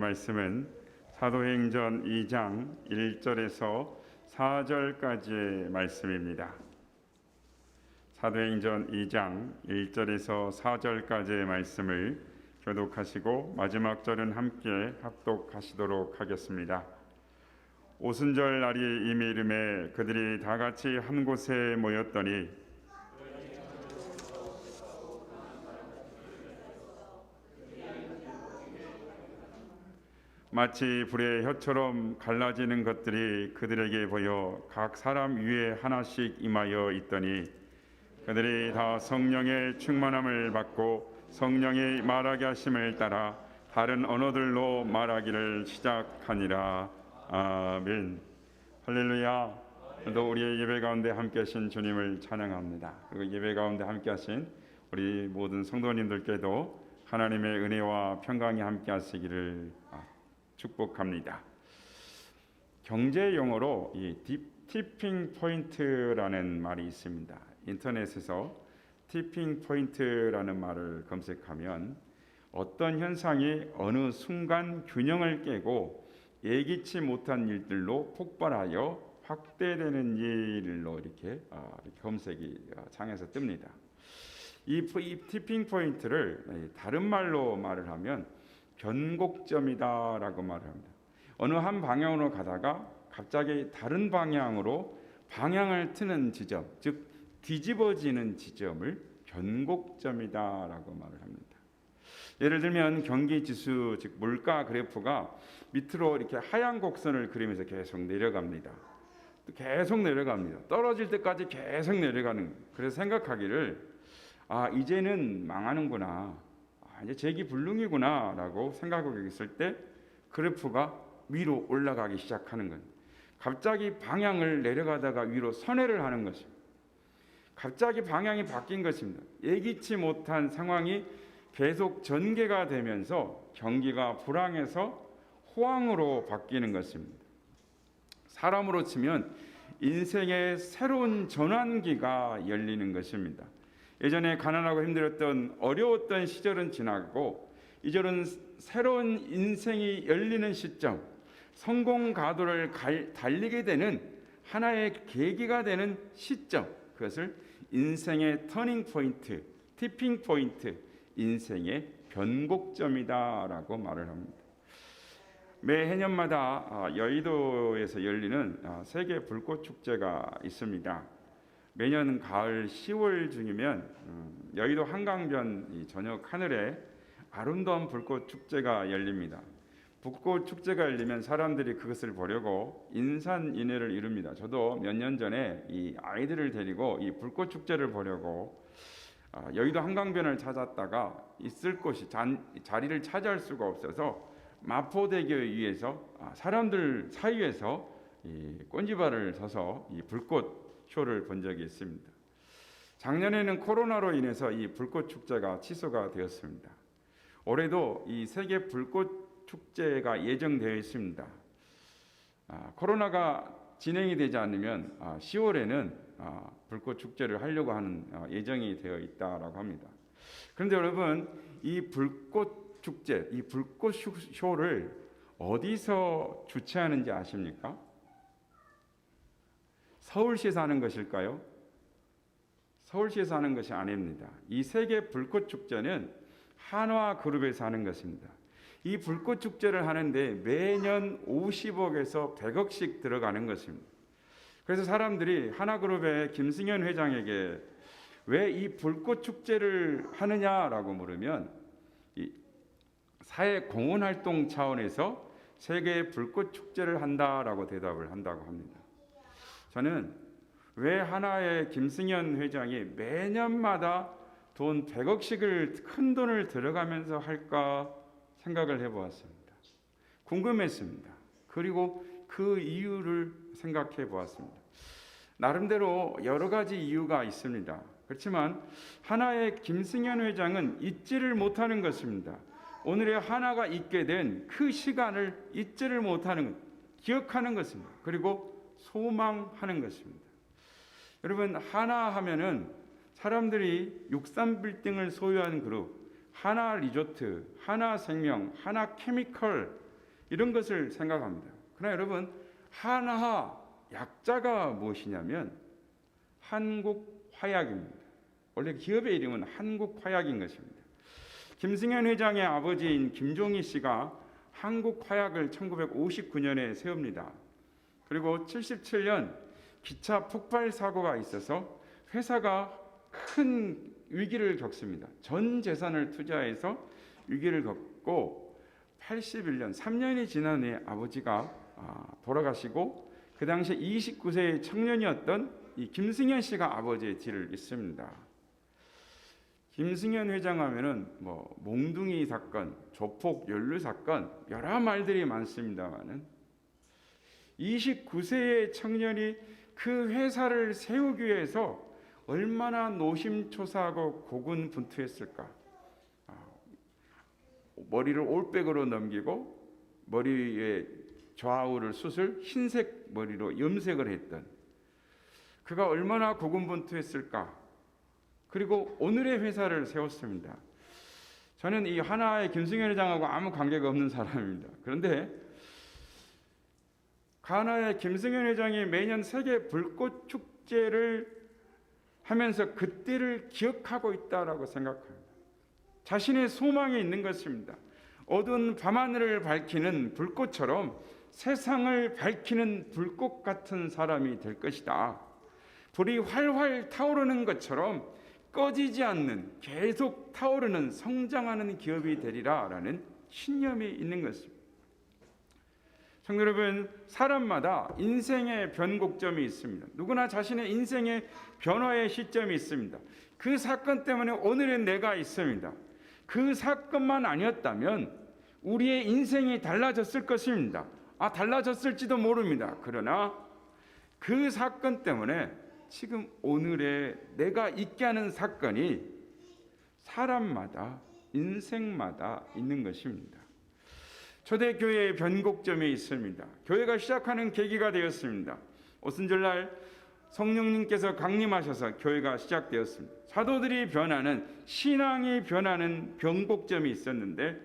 말씀은 사도행전 2장 1절에서 4절까지의 말씀입니다. 사도행전 2장 1절에서 4절까지의 말씀을 교독하시고 마지막 절은 함께 합독하시도록 하겠습니다. 오순절 날이 이미 이름에 그들이 다 같이 한 곳에 모였더니 마치 불의 혀처럼 갈라지는 것들이 그들에게 보여 각 사람 위에 하나씩 임하여 있더니 그들이 다 성령의 충만함을 받고 성령의 말하게 하심을 따라 다른 언어들로 말하기를 시작하니라. 아멘. 할렐루야. 또 우리의 예배 가운데 함께 하신 주님을 찬양합니다. 그리고 예배 가운데 함께 하신 우리 모든 성도님들께도 하나님의 은혜와 평강이 함께 하시기를 축복합니다. 경제 용어로 이 티핑 포인트라는 말이 있습니다. 인터넷에서 티핑 포인트라는 말을 검색하면 어떤 현상이 어느 순간 균형을 깨고 예기치 못한 일들로 폭발하여 확대되는 일로 이렇게 검색이 창에서 뜹니다. 이 티핑 포인트를 다른 말로 말을 하면 변곡점이다라고 말을 합니다. 어느 한 방향으로 가다가 갑자기 다른 방향으로 방향을 트는 지점, 즉 뒤집어지는 지점을 변곡점이다라고 말을 합니다. 예를 들면 경기 지수, 즉 물가 그래프가 밑으로 이렇게 하얀 곡선을 그리면서 계속 내려갑니다. 계속 내려갑니다. 떨어질 때까지 계속 내려가는. 그래서 생각하기를 이제는 망하는구나. 이제 재기불능이구나 라고 생각하고 있을 때 그래프가 위로 올라가기 시작하는 거예요. 갑자기 방향을 내려가다가 위로 선회를 하는 것입니다. 갑자기 방향이 바뀐 것입니다. 예기치 못한 상황이 계속 전개가 되면서 경기가 불황에서 호황으로 바뀌는 것입니다. 사람으로 치면 인생의 새로운 전환기가 열리는 것입니다. 예전에 가난하고 힘들었던 어려웠던 시절은 지나고 이제는 새로운 인생이 열리는 시점, 성공 가도를 달리게 되는 하나의 계기가 되는 시점, 그것을 인생의 터닝 포인트, 티핑 포인트, 인생의 변곡점이다라고 말을 합니다. 매해년마다 여의도에서 열리는 세계 불꽃 축제가 있습니다. 매년 가을 10월 중이면 여의도 한강변 저녁 하늘에 아름다운 불꽃 축제가 열립니다. 불꽃 축제가 열리면 사람들이 그것을 보려고 인산인해를 이룹니다. 저도 몇 년 전에 이 아이들을 데리고 이 불꽃 축제를 보려고 여의도 한강변을 찾았다가 있을 곳이 자리를 차지할 수가 없어서 마포대교 위에서 사람들 사이에서 이 꼰지발을 서서 이 불꽃 쇼를 본 적이 있습니다. 작년에는 코로나로 인해서 이 불꽃 축제가 취소가 되었습니다. 올해도 이 세계 불꽃 축제가 예정되어 있습니다. 코로나가 진행이 되지 않으면 10월에는 불꽃 축제를 하려고 하는 예정이 되어 있다라고 합니다. 그런데 여러분, 이 불꽃 축제, 이 불꽃 쇼를 어디서 주최하는지 아십니까? 서울시에서 하는 것일까요? 서울시에서 하는 것이 아닙니다. 이 세계 불꽃 축제는 한화그룹에서 하는 것입니다. 이 불꽃 축제를 하는데 매년 50억에서 100억씩 들어가는 것입니다. 그래서 사람들이 한화그룹의 김승현 회장에게 왜 이 불꽃 축제를 하느냐라고 물으면 이 사회 공헌 활동 차원에서 세계 불꽃 축제를 한다라고 대답을 한다고 합니다. 저는 왜 하나의 김승현 회장이 매년마다 돈 100억씩을 큰 돈을 들어가면서 할까 생각을 해보았습니다. 궁금했습니다. 그리고 그 이유를 생각해 보았습니다. 나름대로 여러 가지 이유가 있습니다. 그렇지만 하나의 김승현 회장은 잊지를 못하는 것입니다. 오늘의 하나가 있게 된 그 시간을 잊지를 못하는 것, 기억하는 것입니다. 그리고 소망하는 것입니다. 여러분, 하나 하면은 사람들이 63빌딩을 소유한 그룹, 하나 리조트, 하나 생명, 하나 케미컬, 이런 것을 생각합니다. 그러나 여러분, 하나하 약자가 무엇이냐면 한국화약입니다. 원래 기업의 이름은 한국화약인 것입니다. 김승현 회장의 아버지인 김종희 씨가 한국화약을 1959년에 세웁니다. 그리고 77년 기차 폭발 사고가 있어서 회사가 큰 위기를 겪습니다. 전 재산을 투자해서 위기를 겪고 81년 3년이 지난 후에 아버지가 돌아가시고 그 당시에 29세의 청년이었던 이 김승현 씨가 아버지의 뒤를 잇습니다. 김승현 회장 하면은 뭐 몽둥이 사건, 조폭 연루 사건 여러 말들이 많습니다만은 29세의 청년이 그 회사를 세우기 위해서 얼마나 노심초사하고 고군분투했을까. 머리를 올백으로 넘기고 머리에 좌우를 수술 흰색 머리로 염색을 했던 그가 얼마나 고군분투했을까. 그리고 오늘의 회사를 세웠습니다. 저는 이 하나의 김승현 회장하고 아무 관계가 없는 사람입니다. 그런데 하나의 김승현 회장이 매년 세계 불꽃 축제를 하면서 그때를 기억하고 있다라고 생각합니다. 자신의 소망이 있는 것입니다. 어두운 밤하늘을 밝히는 불꽃처럼 세상을 밝히는 불꽃 같은 사람이 될 것이다. 불이 활활 타오르는 것처럼 꺼지지 않는 계속 타오르는 성장하는 기업이 되리라라는 신념이 있는 것입니다. 성도 여러분, 사람마다 인생의 변곡점이 있습니다. 누구나 자신의 인생의 변화의 시점이 있습니다. 그 사건 때문에 오늘의 내가 있습니다. 그 사건만 아니었다면 우리의 인생이 달라졌을 것입니다. 달라졌을지도 모릅니다. 그러나 그 사건 때문에 지금 오늘의 내가 있게 하는 사건이 사람마다 인생마다 있는 것입니다. 초대교회의 변곡점이 있습니다. 교회가 시작하는 계기가 되었습니다. 오순절날 성령님께서 강림하셔서 교회가 시작되었습니다. 사도들이 변하는, 신앙이 변하는 변곡점이 있었는데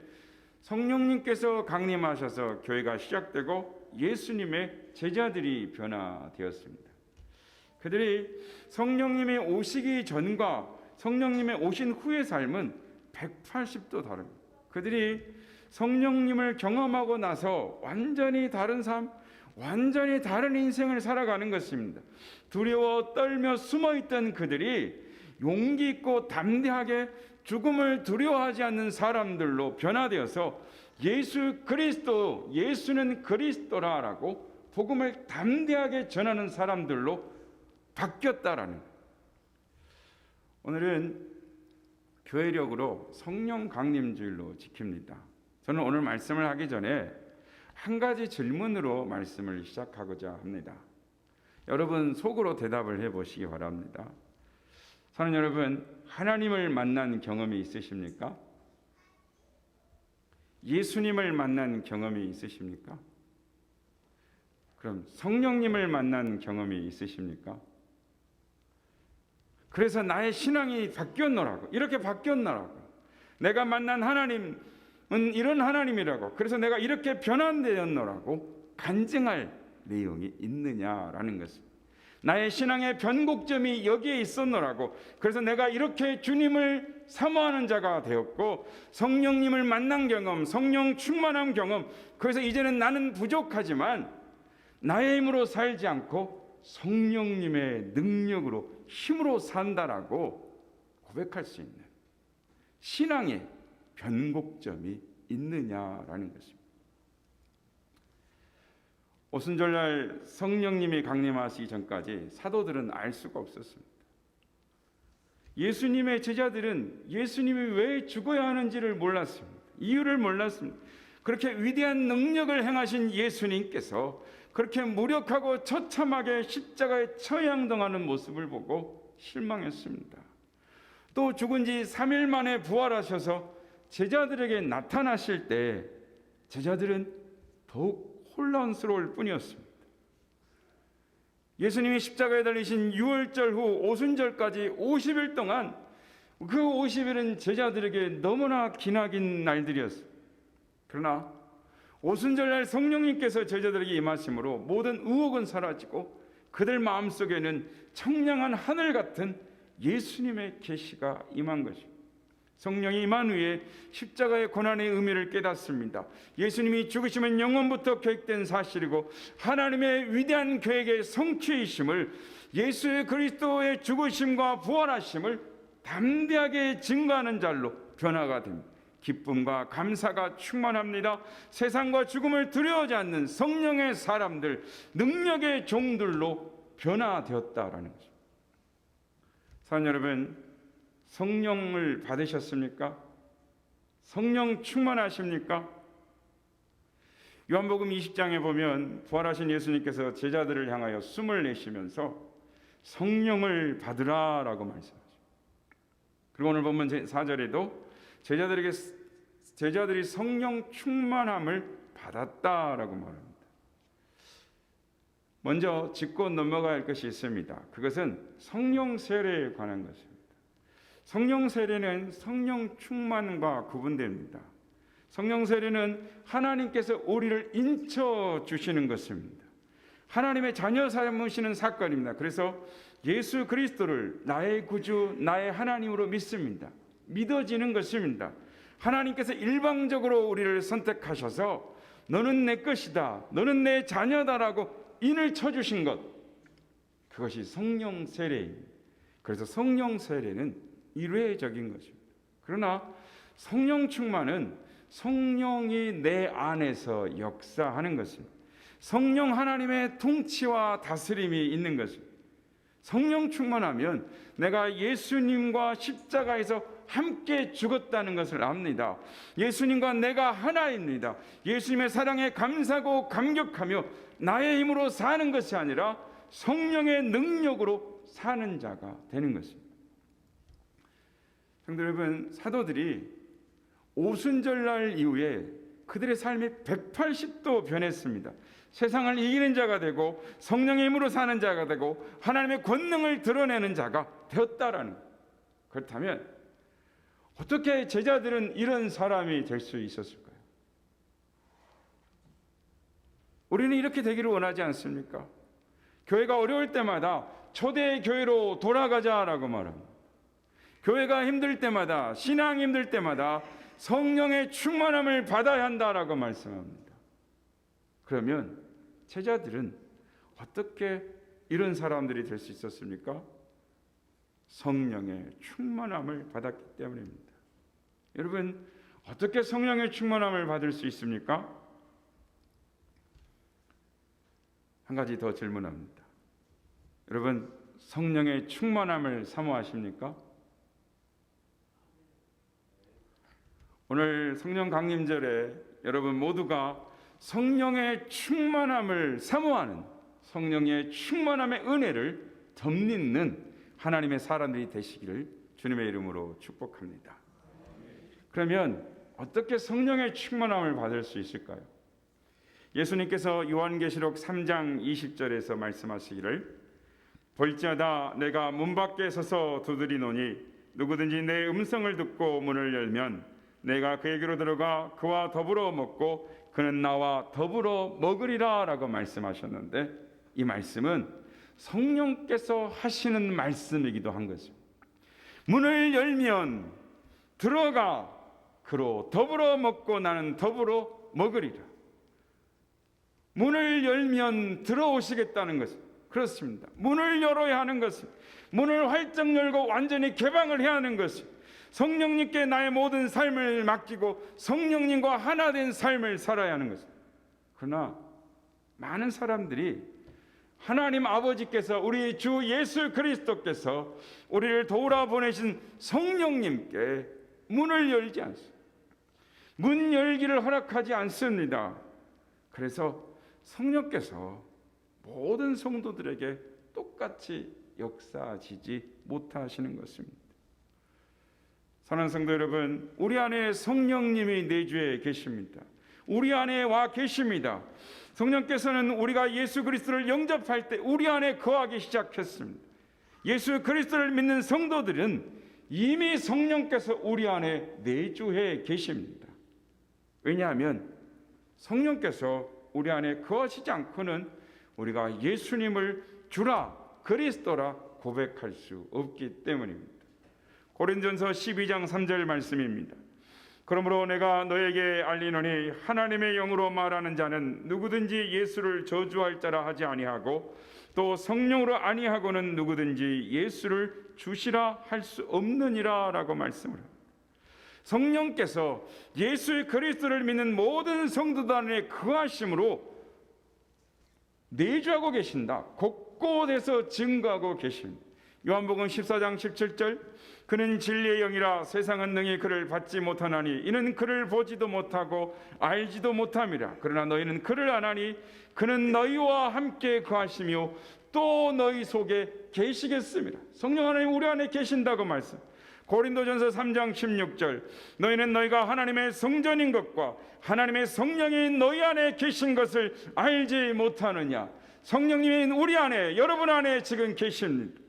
성령님께서 강림하셔서 교회가 시작되고 예수님의 제자들이 변화되었습니다. 그들이 성령님이 오시기 전과 성령님의 오신 후의 삶은 180도 다릅니다. 그들이 성령님을 경험하고 나서 완전히 다른 삶, 완전히 다른 인생을 살아가는 것입니다. 두려워 떨며 숨어있던 그들이 용기 있고 담대하게 죽음을 두려워하지 않는 사람들로 변화되어서 예수 그리스도, 예수는 그리스도라라고 복음을 담대하게 전하는 사람들로 바뀌었다라는. 오늘은 교회력으로 성령 강림주일로 지킵니다. 저는 오늘 말씀을 하기 전에 한 가지 질문으로 말씀을 시작하고자 합니다. 여러분 속으로 대답을 해보시기 바랍니다. 사는 여러분, 하나님을 만난 경험이 있으십니까? 예수님을 만난 경험이 있으십니까? 그럼 성령님을 만난 경험이 있으십니까? 그래서 나의 신앙이 바뀌었노라고, 이렇게 바뀌었노라고, 내가 만난 하나님은 이런 하나님이라고, 그래서 내가 이렇게 변환되었노라고 간증할 내용이 있느냐라는 것입니다. 나의 신앙의 변곡점이 여기에 있었노라고, 그래서 내가 이렇게 주님을 사모하는 자가 되었고 성령님을 만난 경험, 성령 충만한 경험, 그래서 이제는 나는 부족하지만 나의 힘으로 살지 않고 성령님의 능력으로, 힘으로 산다라고 고백할 수 있는 신앙의 변곡점이 있느냐라는 것입니다. 오순절날 성령님이 강림하시기 전까지 사도들은 알 수가 없었습니다. 예수님의 제자들은 예수님이 왜 죽어야 하는지를 몰랐습니다. 이유를 몰랐습니다. 그렇게 위대한 능력을 행하신 예수님께서 그렇게 무력하고 처참하게 십자가에 처형당하는 모습을 보고 실망했습니다. 또 죽은 지 3일 만에 부활하셔서 제자들에게 나타나실 때 제자들은 더욱 혼란스러울 뿐이었습니다. 예수님이 십자가에 달리신 6월절 후 오순절까지 50일 동안, 그 50일은 제자들에게 너무나 기나긴 날들이었습니다. 그러나 오순절날 성령님께서 제자들에게 임하심으로 모든 의혹은 사라지고 그들 마음속에는 청량한 하늘 같은 예수님의 계시가 임한 것입니다. 성령이 임한 후에 십자가의 고난의 의미를 깨닫습니다. 예수님이 죽으시면 영원부터 계획된 사실이고 하나님의 위대한 계획의 성취이심을, 예수 그리스도의 죽으심과 부활하심을 담대하게 증거하는 자로 변화가 됩니다. 기쁨과 감사가 충만합니다. 세상과 죽음을 두려워하지 않는 성령의 사람들, 능력의 종들로 변화되었다라는 것입니다. 사랑하는 여러분, 성령을 받으셨습니까? 성령 충만하십니까? 요한복음 20장에 보면 부활하신 예수님께서 제자들을 향하여 숨을 내쉬면서 성령을 받으라라고 말씀하십니다. 그리고 오늘 본문 4절에도 제자들이 성령 충만함을 받았다라고 말합니다. 먼저 짚고 넘어가야 할 것이 있습니다. 그것은 성령 세례에 관한 것입니다. 성령 세례는 성령 충만과 구분됩니다. 성령 세례는 하나님께서 우리를 인쳐 주시는 것입니다. 하나님의 자녀 삼으시는 사건입니다. 그래서 예수 그리스도를 나의 구주, 나의 하나님으로 믿습니다. 믿어지는 것입니다. 하나님께서 일방적으로 우리를 선택하셔서 너는 내 것이다, 너는 내 자녀다라고 인을 쳐주신 것, 그것이 성령 세례입니다. 그래서 성령 세례는 일회적인 것입니다. 그러나 성령 충만은 성령이 내 안에서 역사하는 것입니다. 성령 하나님의 통치와 다스림이 있는 것입니다. 성령 충만하면 내가 예수님과 십자가에서 함께 죽었다는 것을 압니다. 예수님과 내가 하나입니다. 예수님의 사랑에 감사하고 감격하며 나의 힘으로 사는 것이 아니라 성령의 능력으로 사는 자가 되는 것입니다. 성도 여러분, 사도들이 오순절날 이후에 그들의 삶이 180도 변했습니다. 세상을 이기는 자가 되고 성령의 힘으로 사는 자가 되고 하나님의 권능을 드러내는 자가 되었다라는 것. 그렇다면 어떻게 제자들은 이런 사람이 될 수 있었을까요? 우리는 이렇게 되기를 원하지 않습니까? 교회가 어려울 때마다 초대 교회로 돌아가자라고 말합니다. 교회가 힘들 때마다, 신앙이 힘들 때마다 성령의 충만함을 받아야 한다라고 말씀합니다. 그러면 제자들은 어떻게 이런 사람들이 될 수 있었습니까? 성령의 충만함을 받았기 때문입니다. 여러분, 어떻게 성령의 충만함을 받을 수 있습니까? 한 가지 더 질문합니다. 여러분, 성령의 충만함을 사모하십니까? 오늘 성령 강림절에 여러분 모두가 성령의 충만함을 사모하는, 성령의 충만함의 은혜를 덧입는 하나님의 사람들이 되시기를 주님의 이름으로 축복합니다. 그러면 어떻게 성령의 충만함을 받을 수 있을까요? 예수님께서 요한계시록 3장 20절에서 말씀하시기를 볼지어다 내가 문 밖에 서서 두드리노니 누구든지 내 음성을 듣고 문을 열면 내가 그에게로 들어가 그와 더불어 먹고 그는 나와 더불어 먹으리라 라고 말씀하셨는데, 이 말씀은 성령께서 하시는 말씀이기도 한 거죠. 문을 열면 들어가 그로 더불어 먹고 나는 더불어 먹으리라. 문을 열면 들어오시겠다는 것은 그렇습니다. 문을 열어야 하는 것은, 문을 활짝 열고 완전히 개방을 해야 하는 것은 성령님께 나의 모든 삶을 맡기고 성령님과 하나 된 삶을 살아야 하는 것입니다. 그러나 많은 사람들이 하나님 아버지께서, 우리 주 예수 그리스도께서 우리를 도우러 보내신 성령님께 문을 열지 않습니다. 문 열기를 허락하지 않습니다. 그래서 성령께서 모든 성도들에게 똑같이 역사하시지 못하시는 것입니다. 사랑하는 성도 여러분, 우리 안에 성령님이 내주에 계십니다. 우리 안에 와 계십니다. 성령께서는 우리가 예수 그리스도를 영접할 때 우리 안에 거하기 시작했습니다. 예수 그리스도를 믿는 성도들은 이미 성령께서 우리 안에 내주해 계십니다. 왜냐하면 성령께서 우리 안에 거하시지 않고는 우리가 예수님을 주라 그리스도라 고백할 수 없기 때문입니다. 고린도전서 12장 3절 말씀입니다. 그러므로 내가 너에게 알리노니 하나님의 영으로 말하는 자는 누구든지 예수를 저주할 자라 하지 아니하고 또 성령으로 아니하고는 누구든지 예수를 주시라 할 수 없느니라 라고 말씀을 합니다. 성령께서 예수 그리스도를 믿는 모든 성도들 안에 거하심으로 내주하고 계신다. 곳곳에서 증거하고 계십니다. 요한복음 14장 17절 그는 진리의 영이라 세상은 능히 그를 받지 못하나니 이는 그를 보지도 못하고 알지도 못함이라. 그러나 너희는 그를 아나니 그는 너희와 함께 거하시며 또 너희 속에 계시겠습니다. 성령 하나님 우리 안에 계신다고 말씀. 고린도전서 3장 16절 너희는 너희가 하나님의 성전인 것과 하나님의 성령이 너희 안에 계신 것을 알지 못하느냐. 성령님이 우리 안에 여러분 안에 지금 계십니다.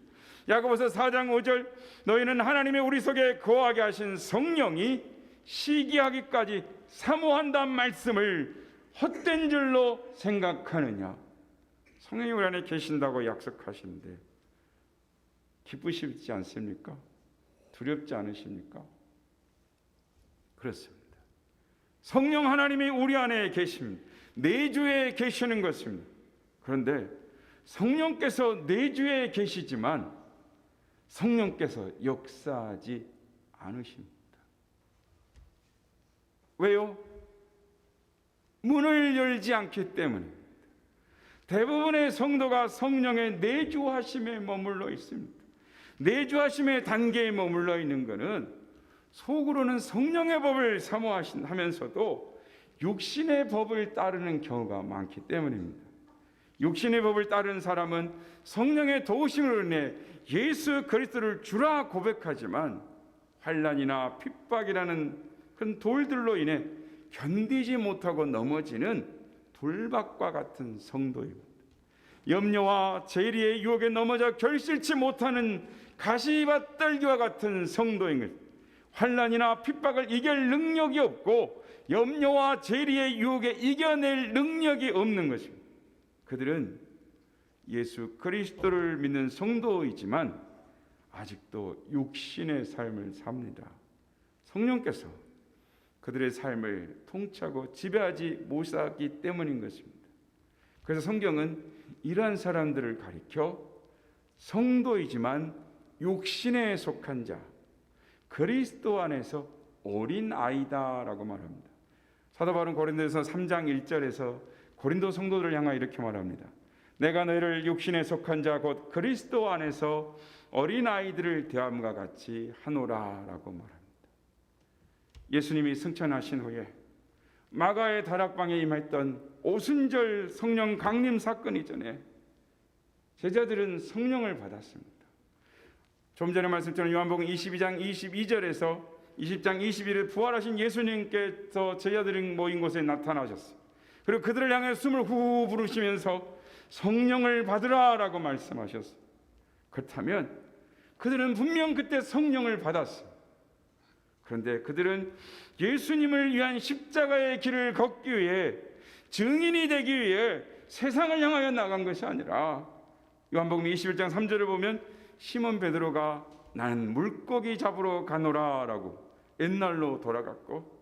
야고보서 4장 5절 너희는 하나님의 우리 속에 거하게 하신 성령이 시기하기까지 사모한다는 말씀을 헛된 줄로 생각하느냐. 성령이 우리 안에 계신다고 약속하시는데 기쁘시지 않습니까? 두렵지 않으십니까? 그렇습니다. 성령 하나님이 우리 안에 계십니다. 내주에 계시는 것입니다. 그런데 성령께서 내주에 계시지만 성령께서 역사하지 않으십니다. 왜요? 문을 열지 않기 때문입니다. 대부분의 성도가 성령의 내주하심에 머물러 있습니다. 내주하심의 단계에 머물러 있는 것은 속으로는 성령의 법을 사모하면서도 육신의 법을 따르는 경우가 많기 때문입니다. 육신의 법을 따르는 사람은 성령의 도우심으로 인해 예수 그리스도를 주라 고백하지만 환난이나 핍박이라는 그런 돌들로 인해 견디지 못하고 넘어지는 돌박과 같은 성도입니다. 염려와 재리의 유혹에 넘어져 결실치 못하는 가시밭들기와 같은 성도인 것. 환난이나 핍박을 이길 능력이 없고 염려와 재리의 유혹에 이겨낼 능력이 없는 것입니다. 그들은 예수 그리스도를 믿는 성도이지만 아직도 육신의 삶을 삽니다. 성령께서 그들의 삶을 통치하고 지배하지 못하기 때문인 것입니다. 그래서 성경은 이러한 사람들을 가리켜 성도이지만 육신에 속한 자, 그리스도 안에서 어린 아이다라고 말합니다. 사도 바울은 고린도전서 3장 1절에서 고린도 성도들을 향하여 이렇게 말합니다. 내가 너희를 육신에 속한 자 곧 그리스도 안에서 어린 아이들을 대함과 같이 하노라라고 말합니다. 예수님이 승천하신 후에 마가의 다락방에 임했던 오순절 성령 강림 사건 이전에 제자들은 성령을 받았습니다. 좀 전에 말씀드린 요한복음 22장 22절에서 20장 21일 부활하신 예수님께서 제자들이 모인 곳에 나타나셨어요. 그리고 그들을 향해 숨을 후 부르시면서 성령을 받으라라고 말씀하셨어요. 그렇다면 그들은 분명 그때 성령을 받았어요. 그런데 그들은 예수님을 위한 십자가의 길을 걷기 위해 증인이 되기 위해 세상을 향하여 나간 것이 아니라 요한복음 21장 3절을 보면 시몬 베드로가 나는 물고기 잡으러 가노라라고 옛날로 돌아갔고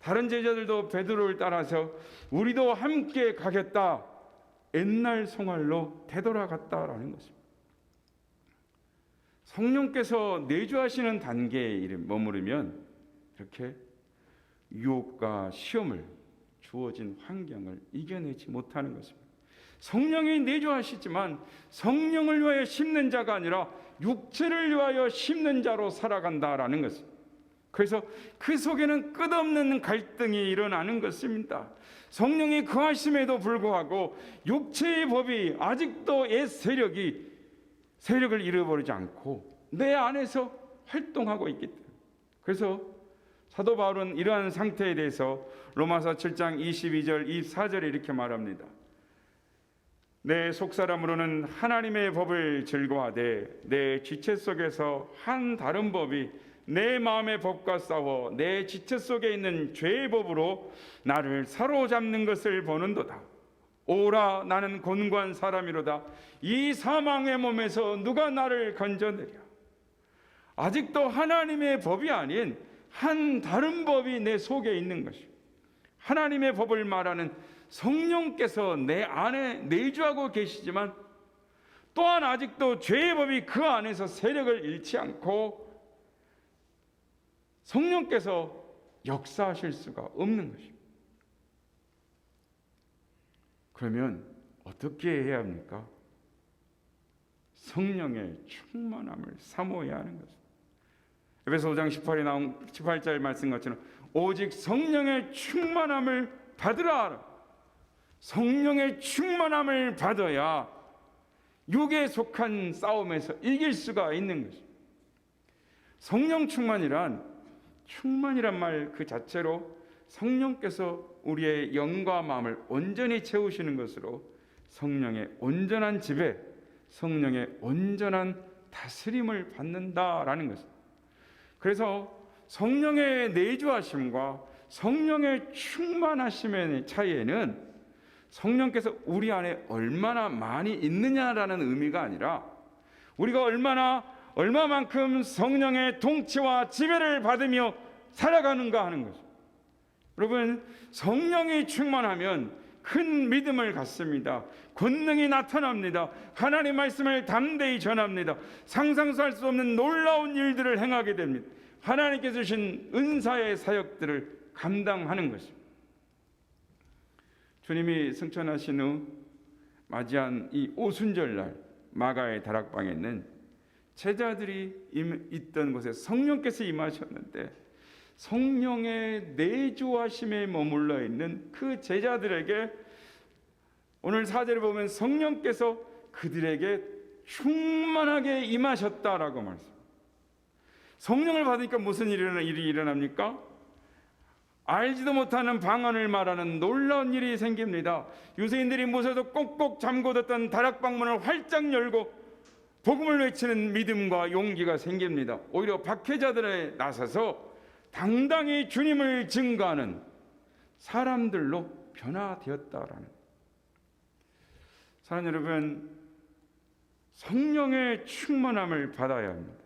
다른 제자들도 베드로를 따라서 우리도 함께 가겠다 옛날 생활로 되돌아갔다라는 것입니다. 성령께서 내주하시는 단계에 머무르면 이렇게 유혹과 시험을 주어진 환경을 이겨내지 못하는 것입니다. 성령이 내주하시지만 성령을 위하여 심는 자가 아니라 육체를 위하여 심는 자로 살아간다라는 것입니다. 그래서 그 속에는 끝없는 갈등이 일어나는 것입니다. 성령이 거하심에도 불구하고 육체의 법이 아직도 옛 세력을 잃어버리지 않고 내 안에서 활동하고 있기 때문에 그래서 사도 바울은 이러한 상태에 대해서 로마서 7장 22절 24절에 이렇게 말합니다. 내 속사람으로는 하나님의 법을 즐거워하되 내 지체 속에서 한 다른 법이 내 마음의 법과 싸워 내 지체 속에 있는 죄의 법으로 나를 사로잡는 것을 보는도다. 오라, 나는 곤고한 사람이로다. 이 사망의 몸에서 누가 나를 건져내랴. 아직도 하나님의 법이 아닌 한 다른 법이 내 속에 있는 것이요, 하나님의 법을 말하는 성령께서 내 안에 내주하고 계시지만 또한 아직도 죄의 법이 그 안에서 세력을 잃지 않고 성령께서 역사하실 수가 없는 것입니다. 그러면 어떻게 해야 합니까? 성령의 충만함을 사모해야 하는 것입니다. 에베소 5장 18에 나온 18절 말씀 것처럼 오직 성령의 충만함을 받으라. 성령의 충만함을 받아야 육에 속한 싸움에서 이길 수가 있는 것입니다. 성령 충만이란 말 그 자체로 성령께서 우리의 영과 마음을 온전히 채우시는 것으로 성령의 온전한 지배, 성령의 온전한 다스림을 받는다라는 것입니다. 그래서 성령의 내주하심과 성령의 충만하심의 차이에는 성령께서 우리 안에 얼마나 많이 있느냐라는 의미가 아니라 우리가 얼마만큼 성령의 통치와 지배를 받으며 살아가는가 하는 거죠. 여러분, 성령이 충만하면 큰 믿음을 갖습니다. 권능이 나타납니다. 하나님의 말씀을 담대히 전합니다. 상상도 할 수 없는 놀라운 일들을 행하게 됩니다. 하나님께서 주신 은사의 사역들을 감당하는 것입니다. 주님이 승천하신 후 맞이한 이 오순절날 마가의 다락방에는 제자들이 있던 곳에 성령께서 임하셨는데 성령의 내주하심에 머물러 있는 그 제자들에게 오늘 4절을 보면 성령께서 그들에게 충만하게 임하셨다라고 말씀합니다. 성령을 받으니까 무슨 일이 일어납니까? 알지도 못하는 방언을 말하는 놀라운 일이 생깁니다. 유대인들이 무서워서 꼭꼭 잠궈뒀던 다락방문을 활짝 열고 복음을 외치는 믿음과 용기가 생깁니다. 오히려 박해자들에 나서서 당당히 주님을 증거하는 사람들로 변화되었다라는. 사랑하는 여러분, 성령의 충만함을 받아야 합니다.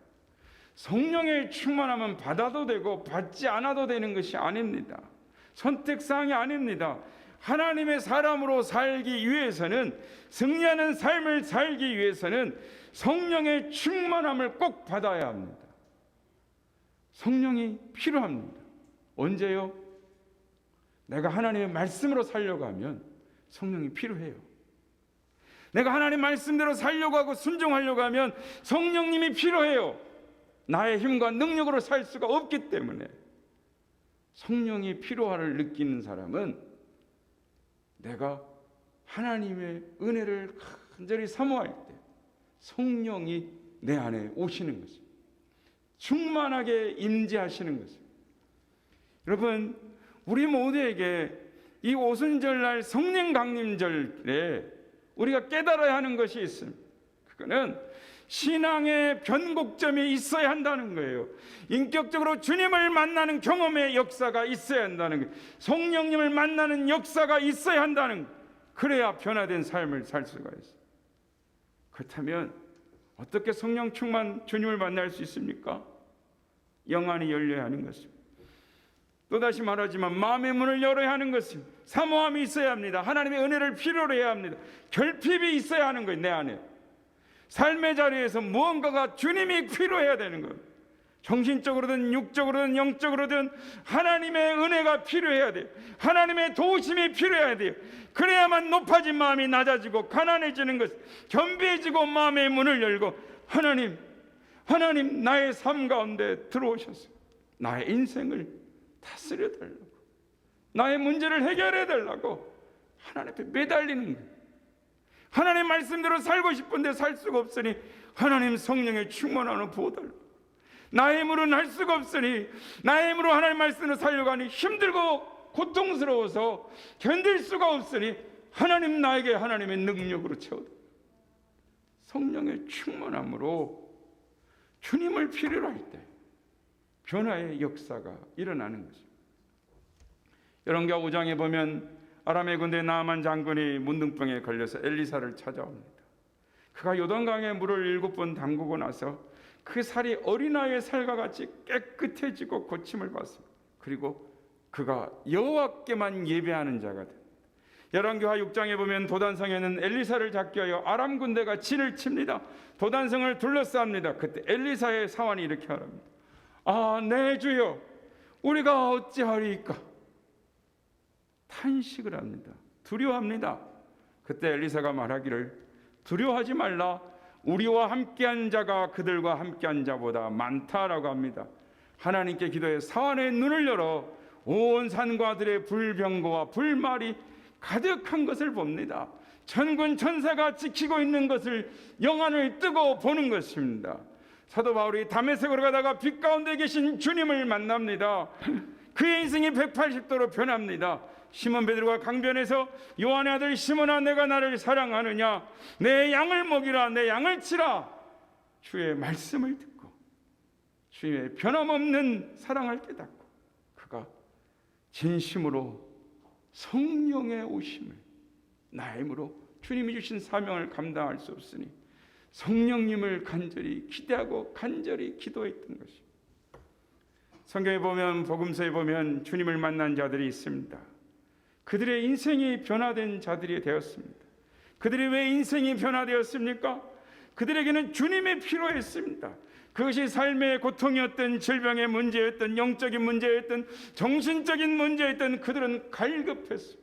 성령의 충만함은 받아도 되고 받지 않아도 되는 것이 아닙니다. 선택사항이 아닙니다. 하나님의 사람으로 살기 위해서는, 승리하는 삶을 살기 위해서는 성령의 충만함을 꼭 받아야 합니다. 성령이 필요합니다. 언제요? 내가 하나님의 말씀으로 살려고 하면 성령이 필요해요. 내가 하나님 말씀대로 살려고 하고 순종하려고 하면 성령님이 필요해요. 나의 힘과 능력으로 살 수가 없기 때문에 성령이 필요함을 느끼는 사람은 내가 하나님의 은혜를 간절히 사모할 때 성령이 내 안에 오시는 것입니다. 충만하게 임재하시는 것입니다. 여러분, 우리 모두에게 이 오순절날 성령 강림절에 우리가 깨달아야 하는 것이 있습니다. 그거는 신앙의 변곡점이 있어야 한다는 거예요. 인격적으로 주님을 만나는 경험의 역사가 있어야 한다는 거예요. 성령님을 만나는 역사가 있어야 한다는 거예요. 그래야 변화된 삶을 살 수가 있어요. 그렇다면 어떻게 성령 충만 주님을 만날 수 있습니까? 영안이 열려야 하는 것입니다. 또다시 말하지만 마음의 문을 열어야 하는 것입니다. 사모함이 있어야 합니다. 하나님의 은혜를 필요로 해야 합니다. 결핍이 있어야 하는 거예요. 내 안에 삶의 자리에서 무언가가 주님이 필요해야 되는 거예요. 정신적으로든 육적으로든 영적으로든 하나님의 은혜가 필요해야 돼요. 하나님의 도우심이 필요해야 돼요. 그래야만 높아진 마음이 낮아지고 가난해지는 것, 겸비해지고 마음의 문을 열고 하나님 나의 삶 가운데 들어오셔서 나의 인생을 다스려 달라고, 나의 문제를 해결해 달라고 하나님 앞에 매달리는 거예요. 하나님 말씀대로 살고 싶은데 살 수가 없으니 하나님 성령의 충만함을 부어달라고. 나의 힘으로는 할 수가 없으니 나의 힘으로 하나님 말씀으로 살려고 하니 힘들고 고통스러워서 견딜 수가 없으니 하나님 나에게 하나님의 능력으로 채워달라고. 성령의 충만함으로 주님을 필요로 할 때 변화의 역사가 일어나는 것입니다. 열왕기하 5장에 보면 아람의 군대 나아만 장군이 문둥병에 걸려서 엘리사를 찾아옵니다. 그가 요단강에 물을 7번 담그고 나서 그 살이 어린아이의 살과 같이 깨끗해지고 고침을 받습니다. 그리고 그가 여호와께만 예배하는 자가 됩니다. 열왕기하 6장에 보면 도단성에는 엘리사를 잡기 위하여 아람 군대가 진을 칩니다. 도단성을 둘러쌉니다. 그때 엘리사의 사환이 이렇게 말합니다. 아, 내 주여, 우리가 어찌하리이까? 탄식을 합니다. 두려워합니다. 그때 엘리사가 말하기를 두려워하지 말라. 우리와 함께한 자가 그들과 함께한 자보다 많다라고 합니다. 하나님께 기도해 사환의 눈을 열어 온 산과 들의 불병거와 불말이 가득한 것을 봅니다. 천군 천사가 지키고 있는 것을 영안을 뜨고 보는 것입니다. 사도 바울이 다메섹으로 가다가 빛 가운데 계신 주님을 만납니다. 그의 인생이 180도로 변합니다. 시몬 베드로가 강변에서 요한의 아들 시몬아, 내가 나를 사랑하느냐? 내 양을 먹이라, 내 양을 치라. 주의 말씀을 듣고 주의 변함없는 사랑을 깨닫고 그가 진심으로 성령의 오심을, 나의 힘으로 주님이 주신 사명을 감당할 수 없으니 성령님을 간절히 기대하고 간절히 기도했던 것입니다. 성경에 보면, 복음서에 보면 주님을 만난 자들이 있습니다. 그들의 인생이 변화된 자들이 되었습니다. 그들이 왜 인생이 변화되었습니까? 그들에게는 주님이 필요했습니다. 그것이 삶의 고통이었던, 질병의 문제였던, 영적인 문제였던, 정신적인 문제였던, 그들은 갈급했습니다.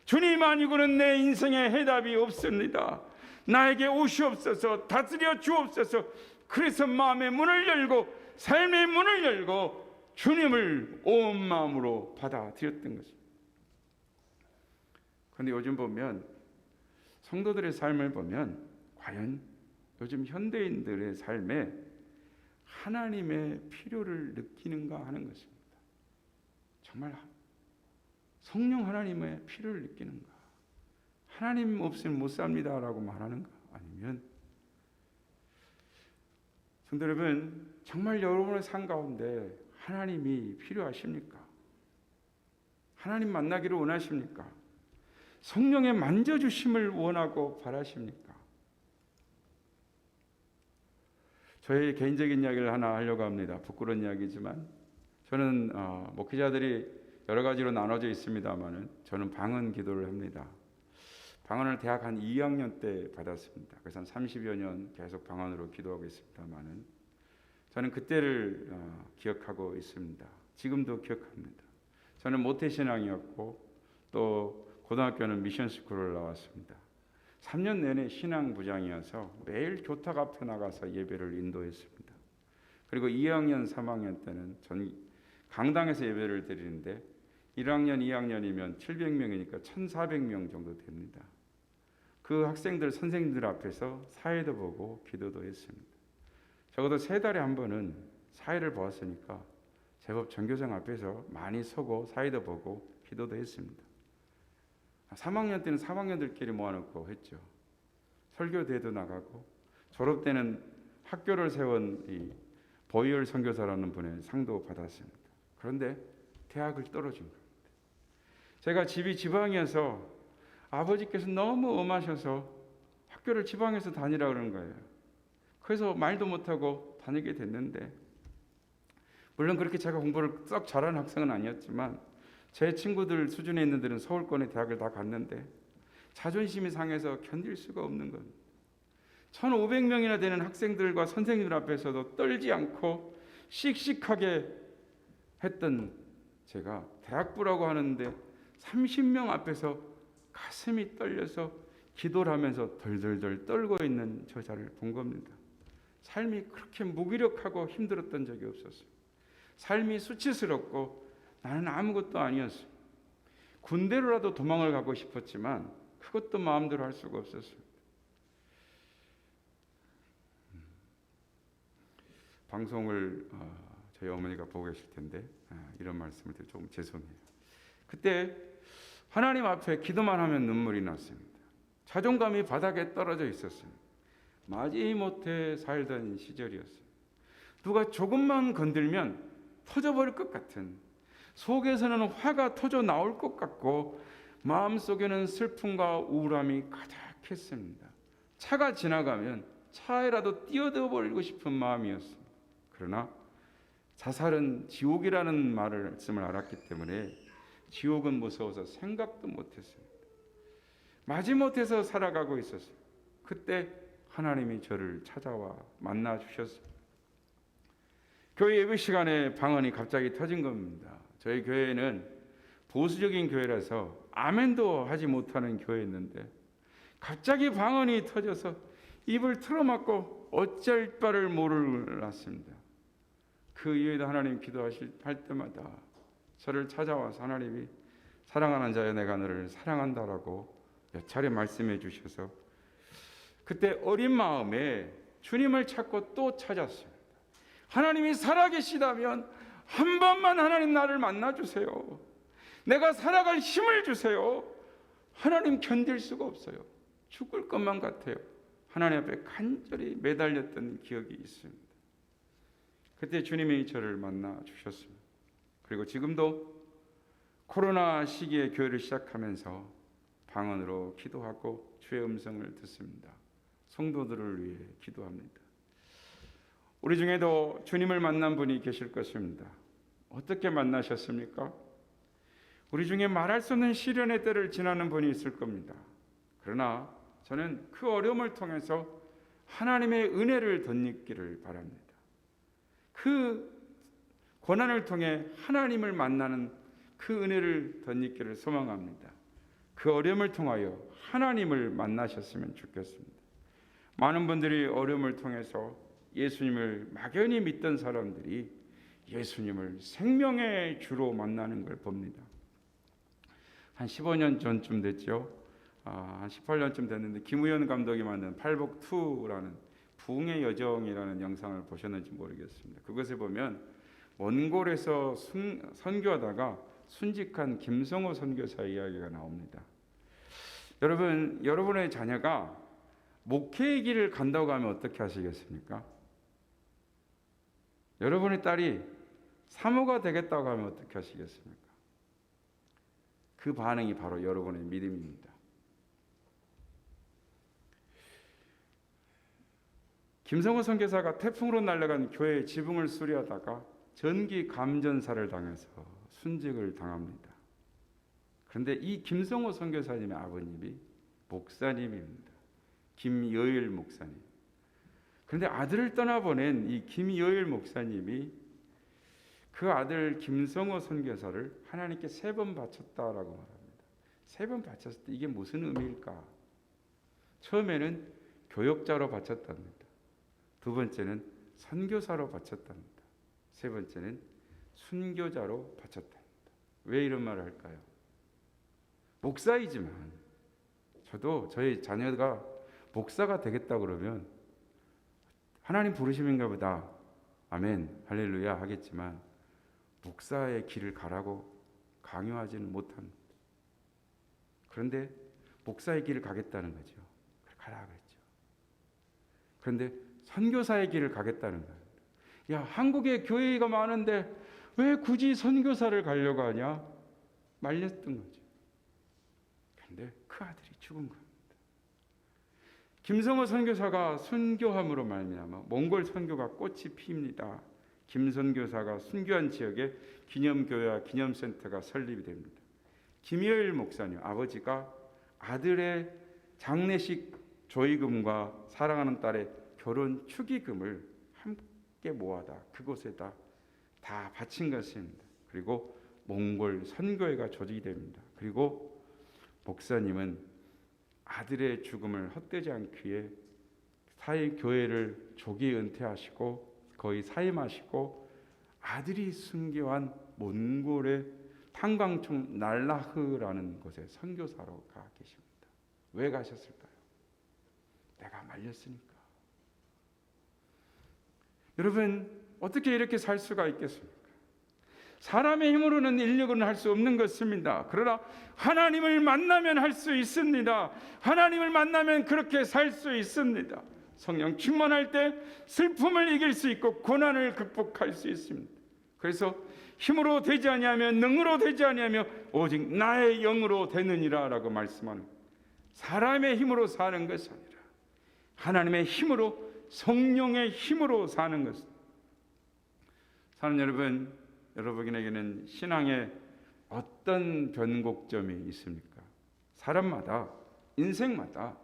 주님 아니고는 내 인생에 해답이 없습니다. 나에게 오시옵소서, 다스려 주옵소서. 그래서 마음의 문을 열고 삶의 문을 열고 주님을 온 마음으로 받아들였던 것입니다. 그런데 요즘 보면, 성도들의 삶을 보면 과연 요즘 현대인들의 삶에 하나님의 필요를 느끼는가 하는 것입니다. 정말 성령 하나님의 필요를 느끼는가? 하나님 없이는 못 삽니다라고 말하는가? 아니면 성도 여러분, 정말 여러분의 삶 가운데 하나님이 필요하십니까? 하나님 만나기를 원하십니까? 성령의 만져주심을 원하고 바라십니까? 저의 개인적인 이야기를 하나 하려고 합니다. 부끄러운 이야기지만 저는 목회자들이 여러 가지로 나눠져 있습니다만은 저는 방언 기도를 합니다. 방언을 대학 한 2학년 때 받았습니다. 그래서 한 30여 년 계속 방언으로 기도하고 있습니다만은 저는 그때를 기억하고 있습니다. 지금도 기억합니다. 저는 모태신앙이었고 또 고등학교는 미션스쿨을 나왔습니다. 3년 내내 신앙부장이어서 매일 교탁 앞에 나가서 예배를 인도했습니다. 그리고 2학년, 3학년 때는 전 강당에서 예배를 드리는데 1학년, 2학년이면 700명이니까 1,400명 정도 됩니다. 그 학생들, 선생님들 앞에서 사회도 보고 기도도 했습니다. 적어도 3달에 한 번은 사회를 보았으니까 제법 전교생 앞에서 많이 서고 사회도 보고 기도도 했습니다. 3학년 때는 3학년들끼리 모아놓고 했죠. 설교대회도 나가고, 졸업 때는 학교를 세운 이 보이얼 선교사라는 분의 상도 받았습니다. 그런데 대학을 떨어진 겁니다. 제가 집이 지방이어서 아버지께서 너무 엄하셔서 학교를 지방에서 다니라 그러는 거예요. 그래서 말도 못하고 다니게 됐는데, 물론 그렇게 제가 공부를 썩 잘하는 학생은 아니었지만 제 친구들 수준에 있는 들은 서울권의 대학을 다 갔는데 자존심이 상해서 견딜 수가 없는 겁니다. 1,500명이나 되는 학생들과 선생님들 앞에서도 떨지 않고 씩씩하게 했던 제가 대학부라고 하는데 30명 앞에서 가슴이 떨려서 기도를 하면서 덜덜덜 떨고 있는 저자를 본 겁니다. 삶이 그렇게 무기력하고 힘들었던 적이 없었어요. 삶이 수치스럽고 나는 아무것도 아니었어요. 군대로라도 도망을 가고 싶었지만 그것도 마음대로 할 수가 없었어요. 방송을 저희 어머니가 보고 계실 텐데 이런 말씀을 드려 조금 죄송해요. 그때 하나님 앞에 기도만 하면 눈물이 났습니다. 자존감이 바닥에 떨어져 있었어요. 마지못해 살던 시절이었어요. 누가 조금만 건들면 터져버릴 것 같은, 속에서는 화가 터져 나올 것 같고 마음속에는 슬픔과 우울함이 가득했습니다. 차가 지나가면 차에라도 뛰어들어 버리고 싶은 마음이었습니다. 그러나 자살은 지옥이라는 말씀을 알았기 때문에 지옥은 무서워서 생각도 못했습니다. 마지못해서 살아가고 있었어요. 그때 하나님이 저를 찾아와 만나 주셨습니다. 교회 예배 시간에 방언이 갑자기 터진 겁니다. 저희 교회는 보수적인 교회라서 아멘도 하지 못하는 교회였는데 갑자기 방언이 터져서 입을 틀어막고 어쩔 바를 몰랐습니다. 그 이후에도 하나님 할 때마다 저를 찾아와서 하나님이 사랑하는 자여 내가 너를 사랑한다라고 몇 차례 말씀해 주셔서 그때 어린 마음에 주님을 찾고 또 찾았습니다. 하나님이 살아계시다면 한 번만 하나님 나를 만나주세요. 내가 살아갈 힘을 주세요. 하나님 견딜 수가 없어요. 죽을 것만 같아요. 하나님 앞에 간절히 매달렸던 기억이 있습니다. 그때 주님이 저를 만나 주셨습니다. 그리고 지금도 코로나 시기에 교회를 시작하면서 방언으로 기도하고 주의 음성을 듣습니다. 성도들을 위해 기도합니다. 우리 중에도 주님을 만난 분이 계실 것입니다. 어떻게 만나셨습니까? 우리 중에 말할 수 없는 시련의 때를 지나는 분이 있을 겁니다. 그러나 저는 그 어려움을 통해서 하나님의 은혜를 덧입기를 바랍니다. 그 고난을 통해 하나님을 만나는 그 은혜를 덧입기를 소망합니다. 그 어려움을 통하여 하나님을 만나셨으면 좋겠습니다. 많은 분들이 어려움을 통해서 예수님을 막연히 믿던 사람들이 예수님을 생명의 주로 만나는 걸 봅니다. 한 15년 전쯤 됐죠. 한 18년쯤 됐는데 김우현 감독이 만든 팔복2라는 부흥의 여정이라는 영상을 보셨는지 모르겠습니다. 그것에 보면 몽골에서 선교하다가 순직한 김성호 선교사 이야기가 나옵니다. 여러분의 자녀가 목회의 길을 간다고 하면 어떻게 하시겠습니까? 여러분의 딸이 사모가 되겠다고 하면 어떻게 하시겠습니까? 그 반응이 바로 여러분의 믿음입니다. 김성호 선교사가 태풍으로 날아간 교회의 지붕을 수리하다가 전기 감전사를 당해서 순직을 당합니다. 그런데 이 김성호 선교사님의 아버님이 목사님입니다. 김여일 목사님. 그런데 아들을 떠나보낸 이 김여일 목사님이 그 아들 김성호 선교사를 하나님께 3번 바쳤다라고 말합니다. 3번 바쳤을 때 이게 무슨 의미일까? 처음에는 교역자로 바쳤답니다. 두 번째는 선교사로 바쳤답니다. 세 번째는 순교자로 바쳤답니다. 왜 이런 말을 할까요? 목사이지만 저도 저희 자녀가 목사가 되겠다 그러면 하나님 부르심인가 보다 아멘 할렐루야 하겠지만 목사의 길을 가라고 강요하지는 못합니다. 그런데 목사의 길을 가겠다는 거죠. 가라 그랬죠. 그런데 선교사의 길을 가겠다는 거예요. 야, 한국에 교회가 많은데 왜 굳이 선교사를 가려고 하냐? 말렸던 거죠. 그런데 그 아들이 죽은 겁니다. 김성호 선교사가 순교함으로 말미암아 몽골 선교가 꽃이 피입니다. 김 선교사가 순교한 지역에 기념교회와 기념센터가 설립이 됩니다. 김여일 목사님 아버지가 아들의 장례식 조의금과 사랑하는 딸의 결혼 축의금을 함께 모아다 그곳에다 다 바친 것입니다. 그리고 몽골 선교회가 조직이 됩니다. 그리고 목사님은 아들의 죽음을 헛되지 않기 위해 교회를 조기 은퇴하시고 거의 사임하시고 아들이 순교한 몽골의 탄광총 날라흐라는 곳에 선교사로 가 계십니다. 왜 가셨을까요? 내가 말렸으니까. 여러분 어떻게 이렇게 살 수가 있겠습니까? 사람의 힘으로는 인력은 할 수 없는 것입니다. 그러나 하나님을 만나면 할 수 있습니다. 하나님을 만나면 그렇게 살 수 있습니다. 성령 충만할 때 슬픔을 이길 수 있고 고난을 극복할 수 있습니다. 그래서 힘으로 되지 아니하며 능으로 되지 아니하며 오직 나의 영으로 되느니라라고 말씀하는, 사람의 힘으로 사는 것이 아니라 하나님의 힘으로, 성령의 힘으로 사는 것. 사는 여러분, 여러분에게는 신앙의 어떤 변곡점이 있습니까? 사람마다, 인생마다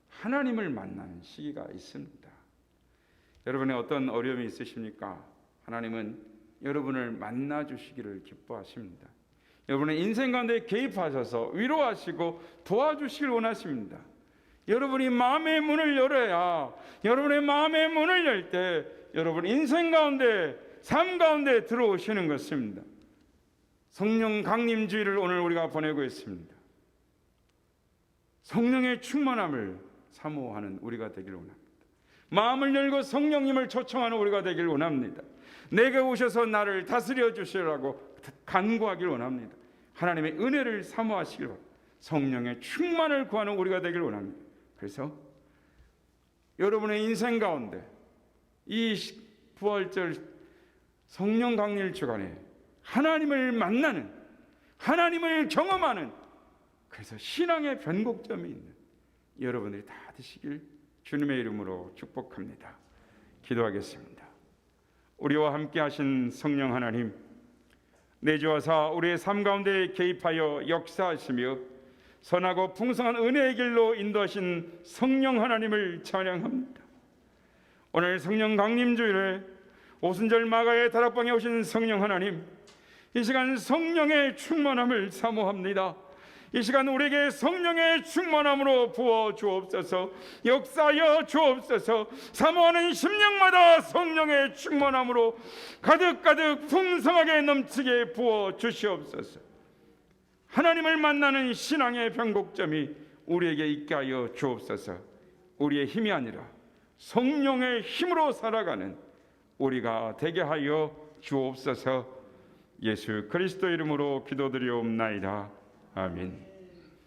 하나님을 만나는 시기가 있습니다. 여러분의 어떤 어려움이 있으십니까? 하나님은 여러분을 만나 주시기를 기뻐하십니다. 여러분의 인생 가운데 개입하셔서 위로하시고 도와주시길 원하십니다. 여러분이 마음의 문을 열어야, 여러분의 마음의 문을 열 때 여러분 인생 가운데, 삶 가운데 들어오시는 것입니다. 성령 강림주의를 오늘 우리가 보내고 있습니다. 성령의 충만함을 사모하는 우리가 되길 원합니다. 마음을 열고 성령님을 초청하는 우리가 되길 원합니다. 내게 오셔서 나를 다스려 주시라고 간구하길 원합니다. 하나님의 은혜를 사모하시길 바랍니다. 성령의 충만을 구하는 우리가 되길 원합니다. 그래서 여러분의 인생 가운데 이 부활절 성령 강림 주간에 하나님을 만나는, 하나님을 경험하는, 그래서 신앙의 변곡점이 있는 여러분들이 다 되시길 주님의 이름으로 축복합니다. 기도하겠습니다. 우리와 함께 하신 성령 하나님, 내주하사 우리의 삶 가운데 개입하여 역사하시며 선하고 풍성한 은혜의 길로 인도하신 성령 하나님을 찬양합니다. 오늘 성령 강림주일에 오순절 마가의 다락방에 오신 성령 하나님, 이 시간 성령의 충만함을 사모합니다. 이 시간 우리에게 성령의 충만함으로 부어 주옵소서. 역사하여 주옵소서. 사모하는 심령마다 성령의 충만함으로 가득가득 풍성하게 넘치게 부어 주시옵소서. 하나님을 만나는 신앙의 변곡점이 우리에게 있게 하여 주옵소서. 우리의 힘이 아니라 성령의 힘으로 살아가는 우리가 되게 하여 주옵소서. 예수 그리스도 이름으로 기도드리옵나이다. 아멘.